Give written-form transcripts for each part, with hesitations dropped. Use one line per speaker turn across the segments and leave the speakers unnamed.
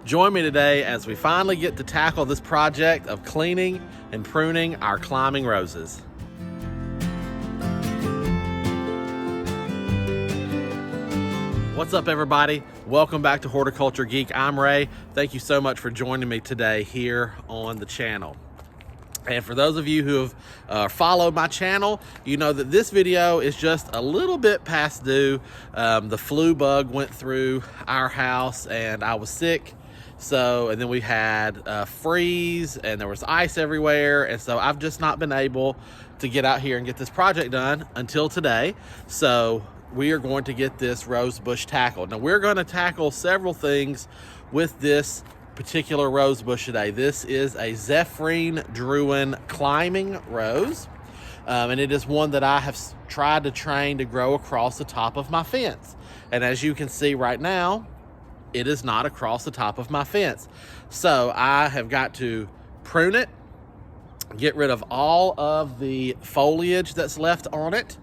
Join me today as we finally get to tackle this project of cleaning and pruning our climbing roses. What's up, everybody? Welcome back to Horticulture Geek. I'm Ray. Thank you so much for joining me today here on the channel. And for those of you who have followed my channel, you know that this video is just a little bit past due. The flu bug went through our house and I was sick. And then we had freeze and there was ice everywhere. And so I've just not been able to get out here and get this project done until today. So we are going to get this rose bush tackled. Now we're going to tackle several things with this particular rose bush today. This is a Zephyrine Druin climbing rose, and it is one that I have tried to train to grow across the top of my fence. And as you can see right now, it is not across the top of my fence. So I have got to prune it, get rid of all of the foliage that's left on it,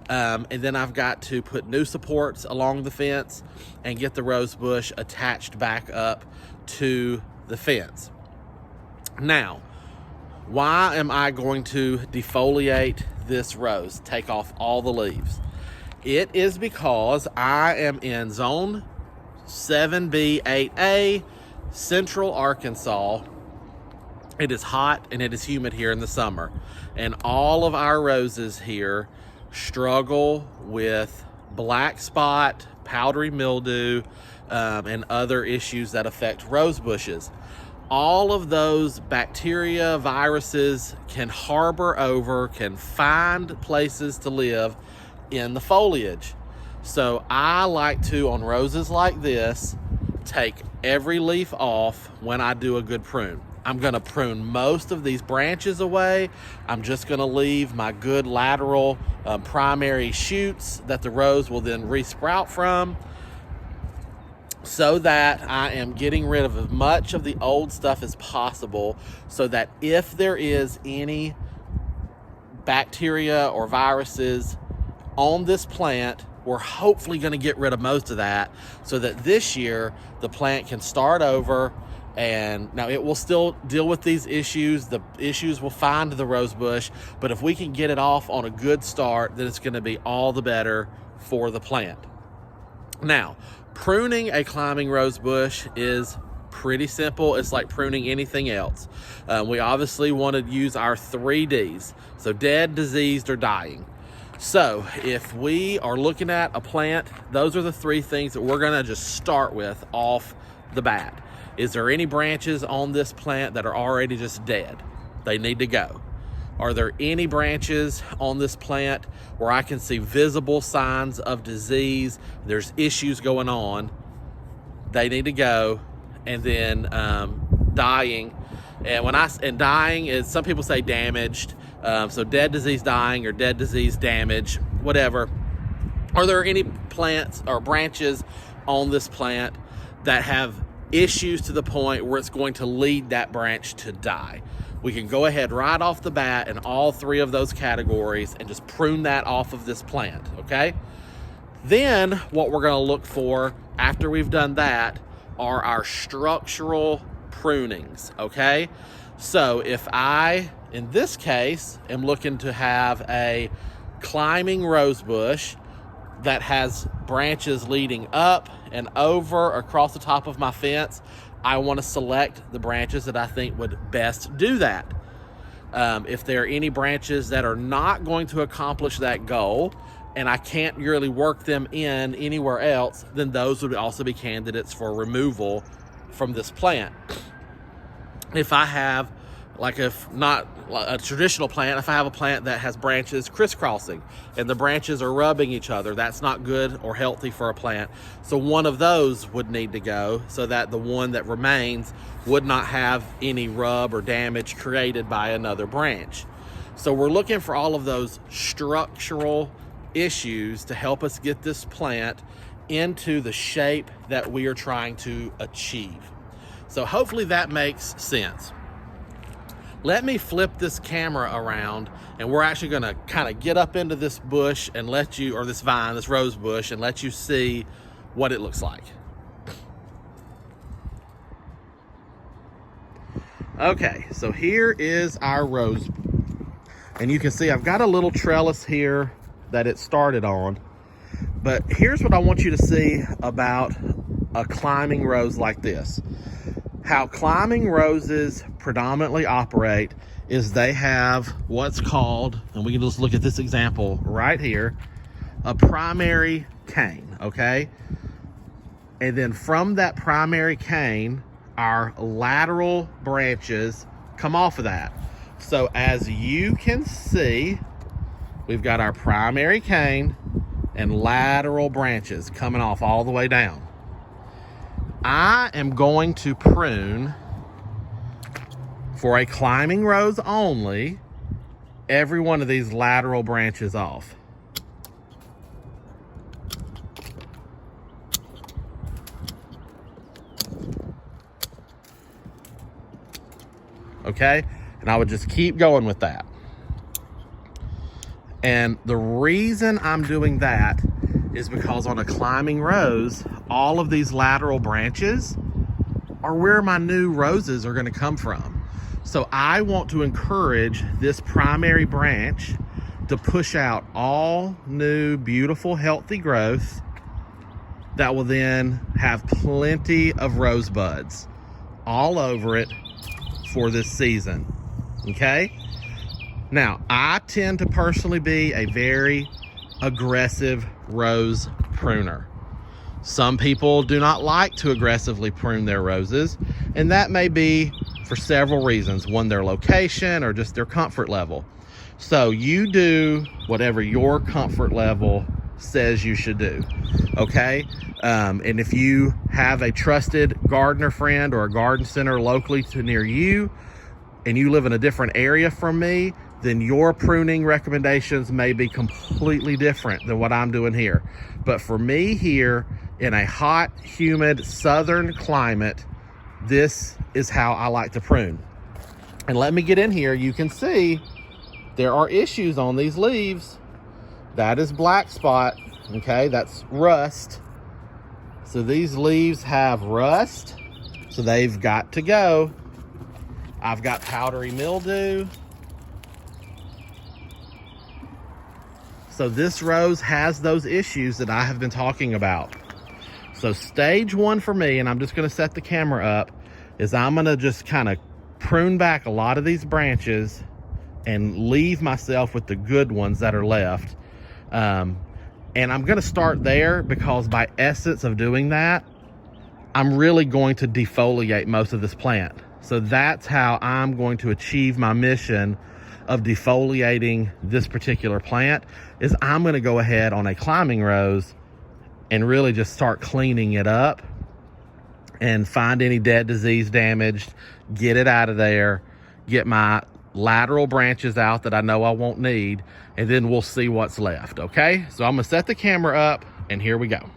and then I've got to put new supports along the fence and get the rose bush attached back up to the fence. Now, why am I going to defoliate this rose, take off all the leaves? It is because I am in zone 7B8A, Central Arkansas. It is hot and it is humid here in the summer, and all of our roses here struggle with black spot, powdery mildew, and other issues that affect rose bushes. All of those bacteria, viruses can harbor over, can find places to live in the foliage. So I like to, on roses like this, take every leaf off when I do a good prune. I'm gonna prune most of these branches away. I'm just gonna leave my good lateral primary shoots that the rose will then resprout from, so that I am getting rid of as much of the old stuff as possible, so that if there is any bacteria or viruses on this plant, we're hopefully going to get rid of most of that, so that this year the plant can start over. And now it will still deal with these issues. The issues will find the rose bush, but if we can get it off on a good start, then it's going to be all the better for the plant. Now, pruning a climbing rose bush is pretty simple. It's like pruning anything else. We obviously want to use our 3 Ds. So dead, diseased, or dying. So if we are looking at a plant, those are the 3 things that we're going to just start with off the bat. Is there any branches on this plant that are already just dead? They need to go. Are there any branches on this plant where I can see visible signs of disease? There's issues going on. They need to go. And then dying. And dying is, some people say damaged. So dead, disease, dying, or dead, disease, damage, whatever. Are there any plants or branches on this plant that have issues to the point where it's going to lead that branch to die? We can go ahead right off the bat in all 3 of those categories and just prune that off of this plant, okay? Then what we're going to look for after we've done that are our structural prunings, okay? So if I, in this case, am looking to have a climbing rose bush that has branches leading up and over across the top of my fence, I want to select the branches that I think would best do that. If there are any branches that are not going to accomplish that goal and I can't really work them in anywhere else, then those would also be candidates for removal from this plant. If I have, if not a traditional plant, if I have a plant that has branches crisscrossing and the branches are rubbing each other, that's not good or healthy for a plant. So one of those would need to go, so that the one that remains would not have any rub or damage created by another branch. So we're looking for all of those structural issues to help us get this plant into the shape that we are trying to achieve. So hopefully that makes sense. Let me flip this camera around, and we're actually going to kind of get up into this bush and let you, or this vine, this rose bush, and let you see what it looks like. Okay, so here is our rose. And you can see I've got a little trellis here that it started on. But here's what I want you to see about a climbing rose like this. How climbing roses predominantly operate is they have what's called, and we can just look at this example right here, a primary cane, okay? And then from that primary cane, our lateral branches come off of that. So as you can see, we've got our primary cane and lateral branches coming off all the way down. I am going to prune, for a climbing rose only, every one of these lateral branches off. Okay, and I would just keep going with that. And the reason I'm doing that is because on a climbing rose, all of these lateral branches are where my new roses are going to come from. So I want to encourage this primary branch to push out all new, beautiful, healthy growth that will then have plenty of rose buds all over it for this season, okay? Now, I tend to personally be a very aggressive rose pruner. Some people do not like to aggressively prune their roses, and that may be for several reasons. One, their location, or just their comfort level. So you do whatever your comfort level says you should do, okay? And if you have a trusted gardener friend or a garden center locally to near you, and you live in a different area from me, then your pruning recommendations may be completely different than what I'm doing here. But for me here, in a hot, humid, southern climate, this is how I like to prune. And let me get in here. You can see there are issues on these leaves. That is black spot, okay? That's rust. So these leaves have rust, so they've got to go. I've got powdery mildew. So this rose has those issues that I have been talking about. So stage one for me, and I'm just gonna set the camera up, is I'm gonna just kind of prune back a lot of these branches and leave myself with the good ones that are left. And I'm gonna start there because by essence of doing that, I'm really going to defoliate most of this plant. So that's how I'm going to achieve my mission of defoliating this particular plant, is I'm gonna go ahead on a climbing rose and really just start cleaning it up and find any dead disease damaged, get it out of there, get my lateral branches out that I know I won't need, and then we'll see what's left, okay? So I'm gonna set the camera up, and here we go.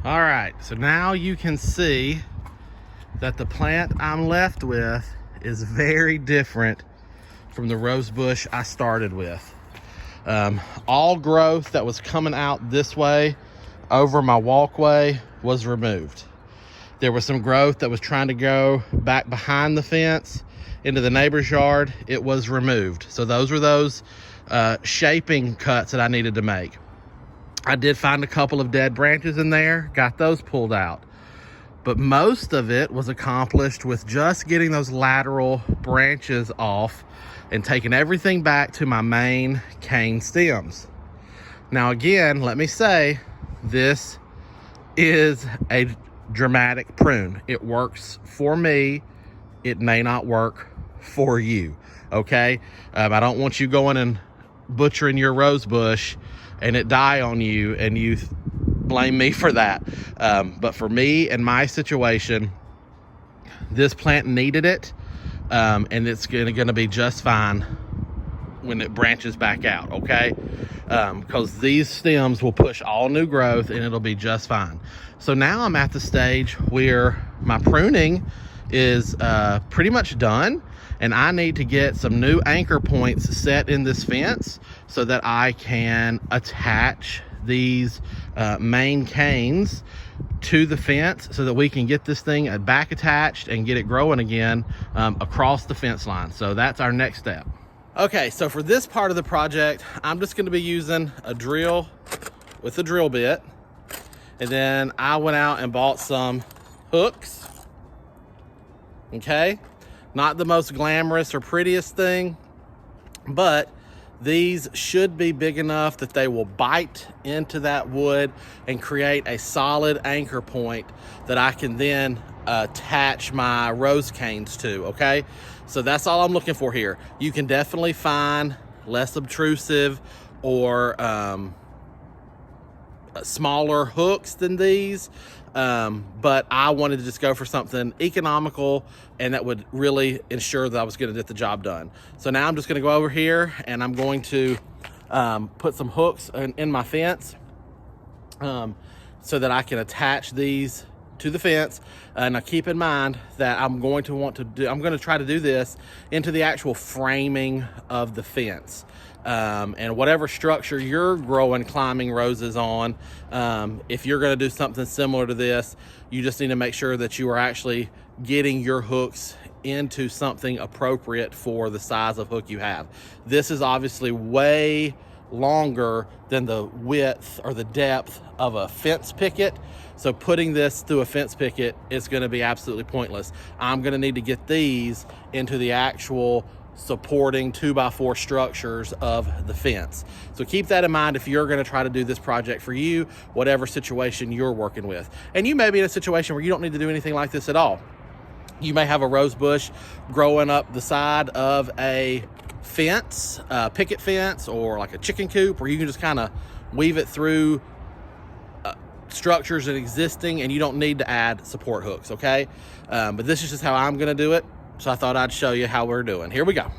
All right, so now you can see that the plant I'm left with is very different from the rose bush I started with. All growth that was coming out this way over my walkway was removed. There was some growth that was trying to go back behind the fence into the neighbor's yard. It was removed. So those were those shaping cuts that I needed to make. I did find a couple of dead branches in there, got those pulled out. But most of it was accomplished with just getting those lateral branches off and taking everything back to my main cane stems. Now again, let me say, this is a dramatic prune. It works for me. It may not work for you, okay? I don't want you going and butchering your rose bush and it die on you and you blame me for that. But for me and my situation, this plant needed it, and it's gonna be just fine when it branches back out, okay? Because these stems will push all new growth and it'll be just fine. So now I'm at the stage where my pruning is pretty much done, and I need to get some new anchor points set in this fence so that I can attach these main canes to the fence so that we can get this thing back attached and get it growing again across the fence line. So that's our next step. Okay, so for this part of the project, I'm just gonna be using a drill with a drill bit. And then I went out and bought some hooks, okay? Not the most glamorous or prettiest thing, but these should be big enough that they will bite into that wood and create a solid anchor point that I can then attach my rose canes to, okay? So that's all I'm looking for here. You can definitely find less obtrusive or smaller hooks than these, but I wanted to just go for something economical and that would really ensure that I was going to get the job done. So now I'm just going to go over here and I'm going to put some hooks in my fence so that I can attach these to the fence. Now keep in mind that I'm going to try to do this into the actual framing of the fence. And whatever structure you're growing climbing roses on, if you're going to do something similar to this, you just need to make sure that you are actually getting your hooks into something appropriate for the size of hook you have. This is obviously way longer than the width or the depth of a fence picket, so putting this through a fence picket is going to be absolutely pointless. I'm going to need to get these into the actual supporting 2x4 structures of the fence. So keep that in mind if you're going to try to do this project for you, whatever situation you're working with. And you may be in a situation where you don't need to do anything like this at all. You may have a rose bush growing up the side of a fence, picket fence, or like a chicken coop, where you can just kind of weave it through structures that existing, and you don't need to add support hooks, okay? But this is just how I'm going to do it. So I thought I'd show you how we're doing. Here we go.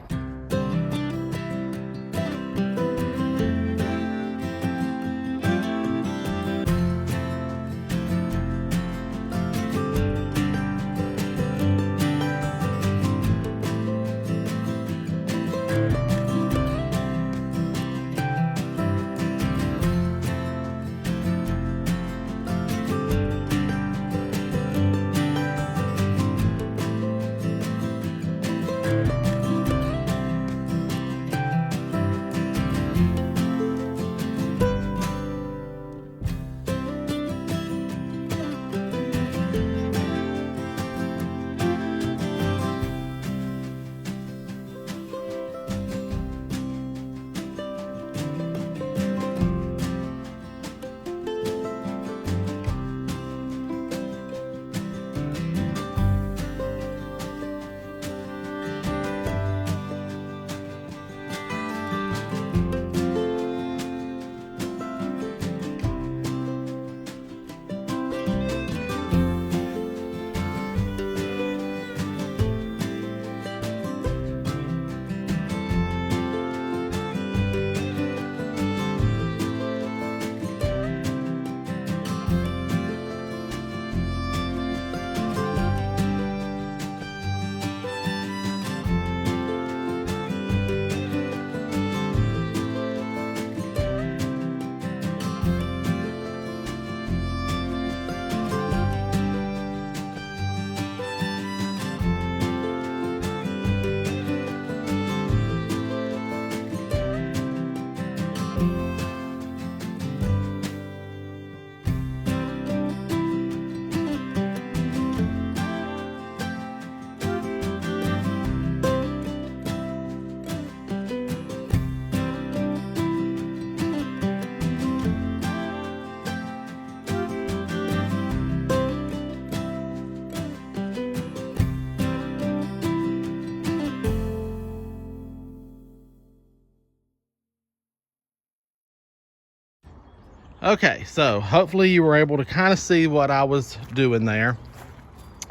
Okay, so hopefully you were able to kind of see what I was doing there.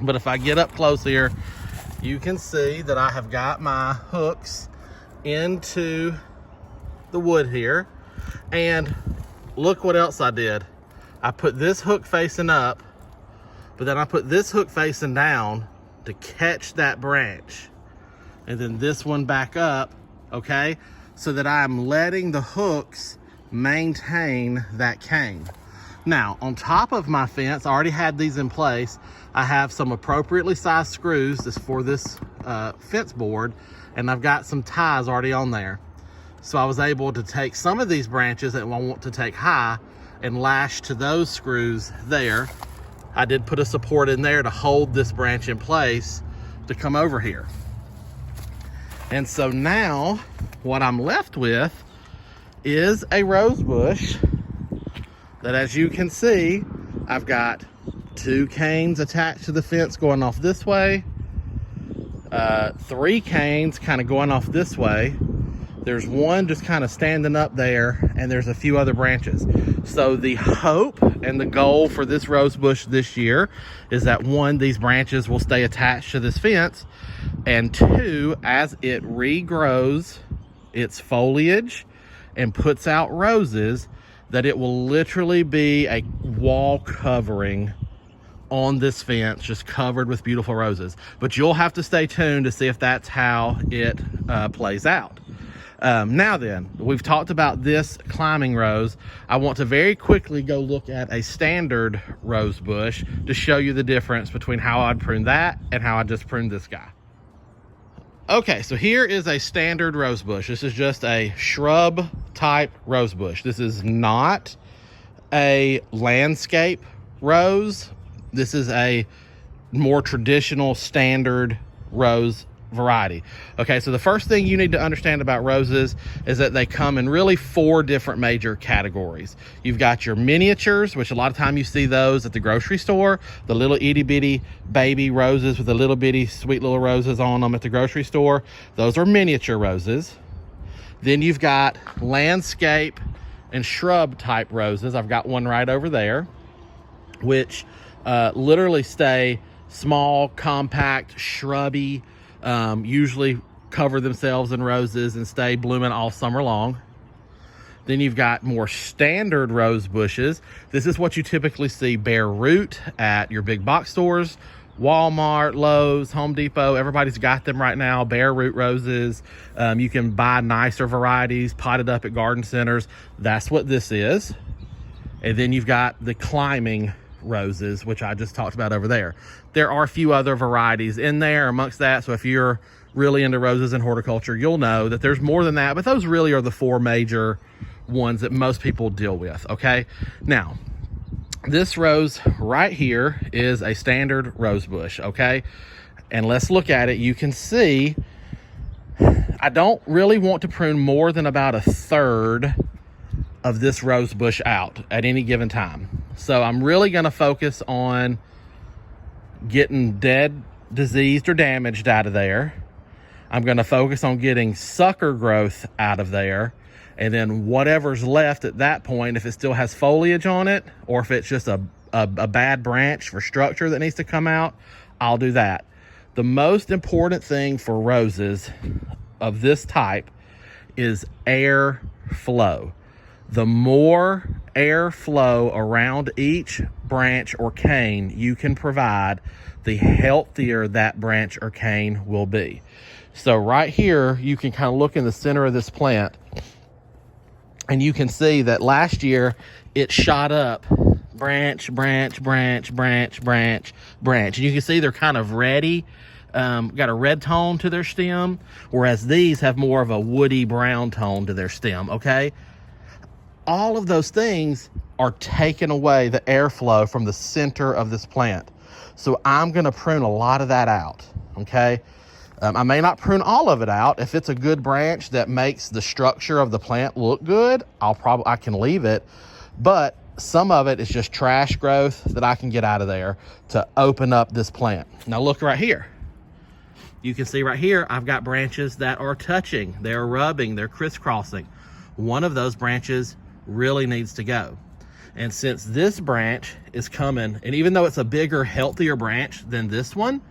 But if I get up close here, you can see that I have got my hooks into the wood here. And look what else I did. I put this hook facing up, but then I put this hook facing down to catch that branch. And then this one back up, okay? So that I'm letting the hooks maintain that cane. Now, on top of my fence, I already had these in place. I have some appropriately sized screws for this fence board, and I've got some ties already on there. So I was able to take some of these branches that I want to take high and lash to those screws there. I did put a support in there to hold this branch in place to come over here. And so now what I'm left with is a rose bush that, as you can see, I've got 2 canes attached to the fence going off this way, 3 canes kind of going off this way. There's one just kind of standing up there, and there's a few other branches. So the hope and the goal for this rose bush this year is that 1, these branches will stay attached to this fence, and 2, as it regrows its foliage and puts out roses, that it will literally be a wall covering on this fence, just covered with beautiful roses. But you'll have to stay tuned to see if that's how it plays out. Now then, we've talked about this climbing rose. I want to very quickly go look at a standard rose bush to show you the difference between how I'd prune that and how I just pruned this guy. Okay, so here is a standard rose bush. This is just a shrub type rose bush. This is not a landscape rose. This is a more traditional standard rose variety. Okay, so the first thing you need to understand about roses is that they come in really 4 different major categories. You've got your miniatures, which a lot of time you see those at the grocery store, the little itty bitty baby roses with the little bitty sweet little roses on them at the grocery store. Those are miniature roses. Then you've got landscape and shrub type roses. I've got one right over there, which literally stay small, compact, shrubby, usually cover themselves in roses and stay blooming all summer long. Then you've got more standard rose bushes. This is what you typically see bare root at your big box stores, Walmart, Lowe's, Home Depot. Everybody's got them right now, bare root roses. You can buy nicer varieties potted up at garden centers. That's what this is. And then you've got the climbing roses, which I just talked about over there. There are a few other varieties in there amongst that, so if you're really into roses and horticulture, you'll know that there's more than that, but those really are the 4 major ones that most people deal with. Okay, now this rose right here is a standard rose bush. Okay, and let's look at it. You can see I don't really want to prune more than about 1/3 of this rose bush out at any given time. So I'm really going to focus on getting dead, diseased, or damaged out of there. I'm going to focus on getting sucker growth out of there. And then whatever's left at that point, if it still has foliage on it, or if it's just a bad branch for structure that needs to come out, I'll do that. The most important thing for roses of this type is air flow. The more airflow around each branch or cane you can provide, the healthier that branch or cane will be. So right here, you can kind of look in the center of this plant, and you can see that last year it shot up branch, branch, branch, branch, branch, branch. And you can see they're kind of reddy, got a red tone to their stem, whereas these have more of a woody brown tone to their stem, okay? All of those things are taking away the airflow from the center of this plant. So I'm going to prune a lot of that out, okay? I may not prune all of it out. If it's a good branch that makes the structure of the plant look good, I can leave it. But some of it is just trash growth that I can get out of there to open up this plant. Now look right here. You can see right here, I've got branches that are touching, they're rubbing, they're crisscrossing. One of those branches really needs to go. And since this branch is coming, and even though it's a bigger, healthier branch than this one,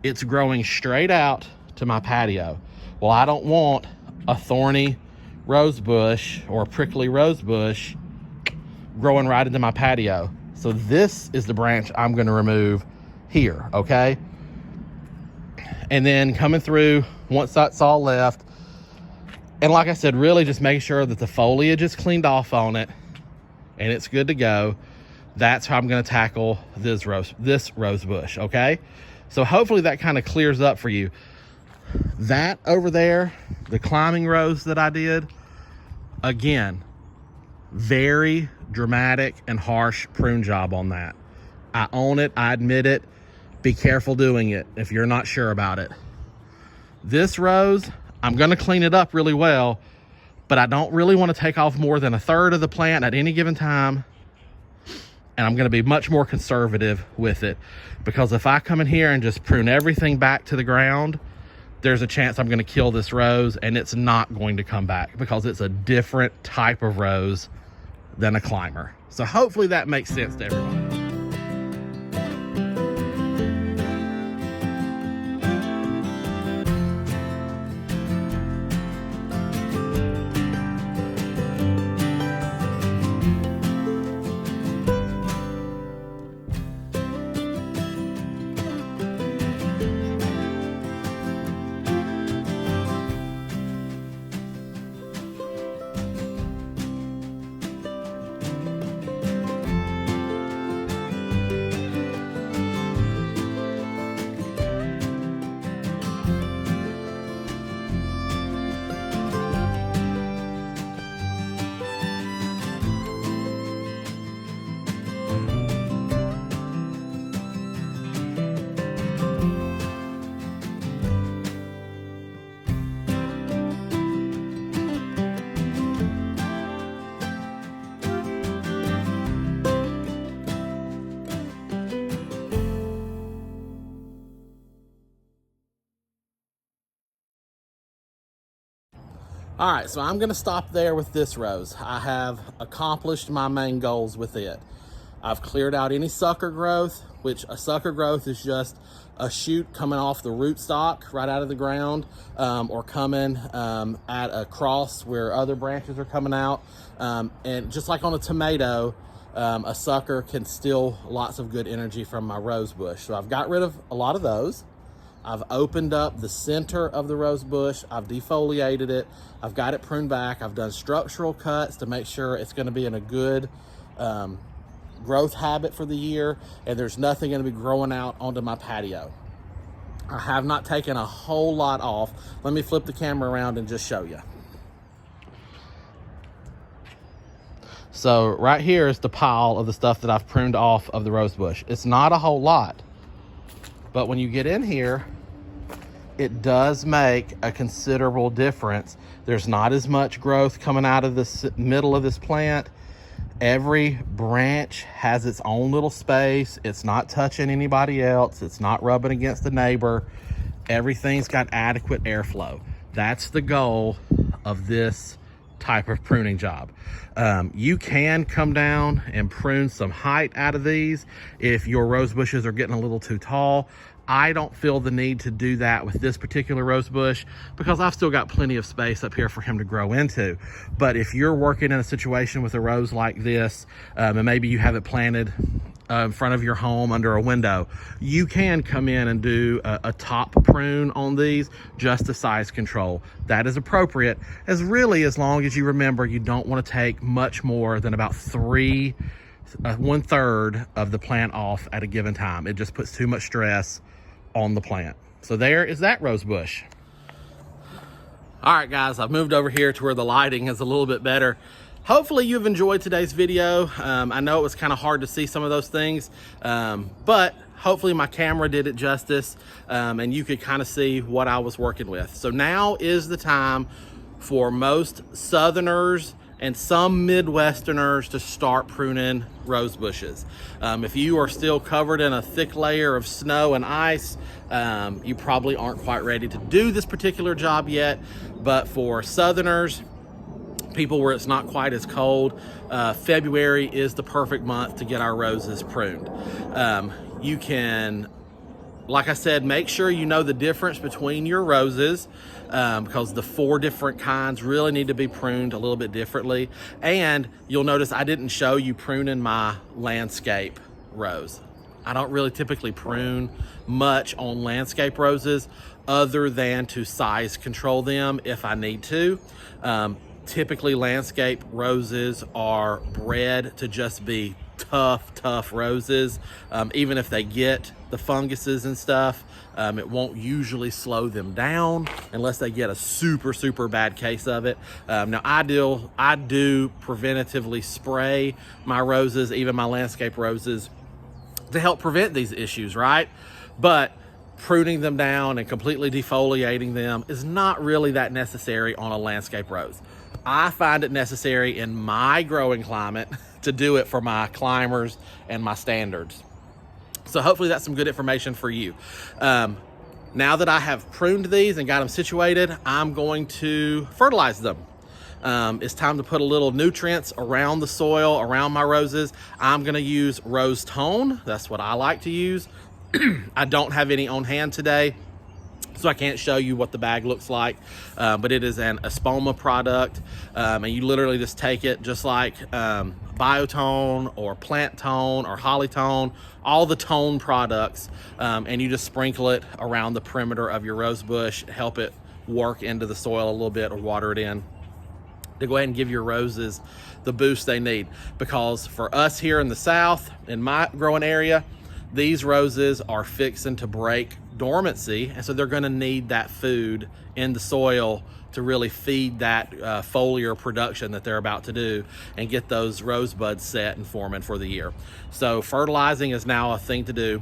it's growing straight out to my patio. Well, I don't want a thorny rose bush or a prickly rose bush growing right into my patio. So this is the branch I'm going to remove here, okay? And then coming through, once that's all left, and like I said, really just making sure that the foliage is cleaned off on it and it's good to go. That's how I'm going to tackle this rose bush, okay? So hopefully that kind of clears up for you. That over there, the climbing rose that I did, again, very dramatic and harsh prune job on that. I own it, I admit it. Be careful doing it if you're not sure about it. This rose, I'm going to clean it up really well, but I don't really want to take off more than 1/3 of the plant at any given time. And I'm going to be much more conservative with it, because if I come in here and just prune everything back to the ground, there's a chance I'm going to kill this rose and it's not going to come back, because it's a different type of rose than a climber. So hopefully that makes sense to everyone. All right, so I'm gonna stop there with this rose. I have accomplished my main goals with it. I've cleared out any sucker growth, which a sucker growth is just a shoot coming off the rootstock right out of the ground, or coming at a cross where other branches are coming out. And just like on a tomato, a sucker can steal lots of good energy from my rose bush. So I've got rid of a lot of those. I've opened up the center of the rose bush. I've defoliated it. I've got it pruned back. I've done structural cuts to make sure it's going to be in a good growth habit for the year, and there's nothing going to be growing out onto my patio. I have not taken a whole lot off. Let me flip the camera around and just show you. So right here is the pile of the stuff that I've pruned off of the rose bush. It's not a whole lot, but when you get in here, it does make a considerable difference. There's not as much growth coming out of the middle of this plant. Every branch has its own little space. It's not touching anybody else. It's not rubbing against the neighbor. Everything's got adequate airflow. That's the goal of this type of pruning job. You can come down and prune some height out of these if your rose bushes are getting a little too tall. I don't feel the need to do that with this particular rose bush because I've still got plenty of space up here for him to grow into. But if you're working in a situation with a rose like this, and maybe you have it planted in front of your home under a window, you can come in and do a top prune on these just to size control. That is appropriate, as long as you remember you don't want to take much more than about 1/3 of the plant off at a given time. It just puts too much stress on the plant. So there is that rose bush. All right, guys, I've moved over here to where the lighting is a little bit better. Hopefully you've enjoyed today's video. I know it was kind of hard to see some of those things, but hopefully my camera did it justice, and you could kind of see what I was working with. So now is the time for most Southerners and some Midwesterners to start pruning rose bushes. If you are still covered in a thick layer of snow and ice, you probably aren't quite ready to do this particular job yet. But for Southerners, people where it's not quite as cold, February is the perfect month to get our roses pruned. You can, like I said, make sure you know the difference between your roses, because the 4 different kinds really need to be pruned a little bit differently. And you'll notice I didn't show you pruning my landscape rose. I don't really typically prune much on landscape roses other than to size control them if I need to. Typically landscape roses are bred to just be tough roses. Even if they get the funguses and stuff, it won't usually slow them down unless they get a super bad case of it. Now I do preventatively spray my roses, even my landscape roses, to help prevent these issues, right? But pruning them down and completely defoliating them is not really that necessary on a landscape rose. I find it necessary in my growing climate to do it for my climbers and my standards. So hopefully that's some good information for you. Now that I have pruned these and got them situated, I'm going to fertilize them. It's time to put a little nutrients around the soil, around my roses. I'm gonna use Rose Tone. That's what I like to use. I don't have any on hand today, so I can't show you what the bag looks like, but it is an Espoma product, and you literally just take it just like Biotone or Plant Tone or Holly Tone, all the tone products, and you just sprinkle it around the perimeter of your rose bush, help it work into the soil a little bit or water it in to go ahead and give your roses the boost they need. Because for us here in the South, in my growing area, these roses are fixing to break dormancy, and so they're going to need that food in the soil to really feed that foliar production that they're about to do and get those rosebuds set and forming for the year. So fertilizing is now a thing to do.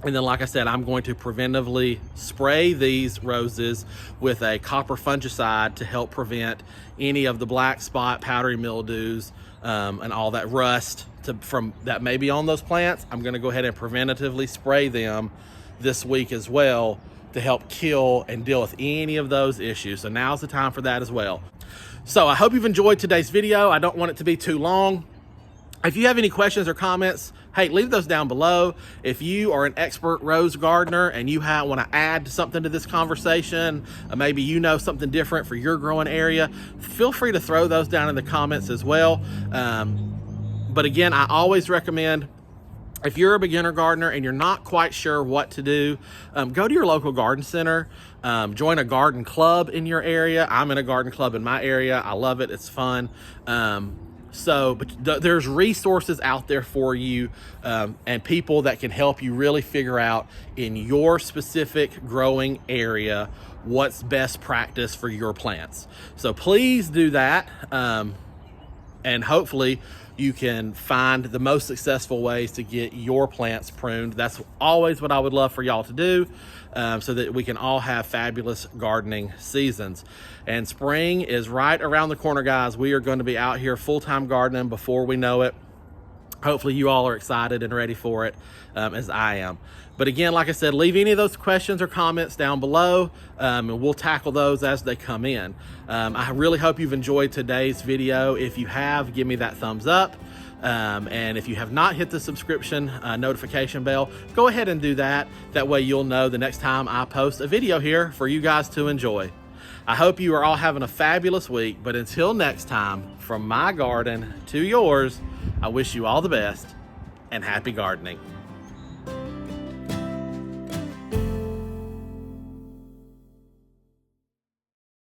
And then, like I said, I'm going to preventively spray these roses with a copper fungicide to help prevent any of the black spot, powdery mildews, and all that rust from that may be on those plants. I'm going to go ahead and preventatively spray them this week as well to help kill and deal with any of those issues. So now's the time for that as well. So I hope you've enjoyed today's video. I don't want it to be too long. If you have any questions or comments, hey, leave those down below. If you are an expert rose gardener and you want to add something to this conversation, maybe you know something different for your growing area, feel free to throw those down in the comments as well. But again, I always recommend, if you're a beginner gardener and you're not quite sure what to do, go to your local garden center, join a garden club in your area. I'm in a garden club in my area. I love it. It's fun. But there's resources out there for you, and people that can help you really figure out in your specific growing area what's best practice for your plants. So please do that, and hopefully you can find the most successful ways to get your plants pruned. That's always what I would love for y'all to do, so that we can all have fabulous gardening seasons. And spring is right around the corner, guys. We are going to be out here full-time gardening before we know it. Hopefully you all are excited and ready for it, as I am. But again, like I said, leave any of those questions or comments down below, and we'll tackle those as they come in. I really hope you've enjoyed today's video. If you have, give me that thumbs up. And if you have not hit the subscription notification bell, go ahead and do that. That way you'll know the next time I post a video here for you guys to enjoy. I hope you are all having a fabulous week, but until next time, from my garden to yours, I wish you all the best and happy gardening.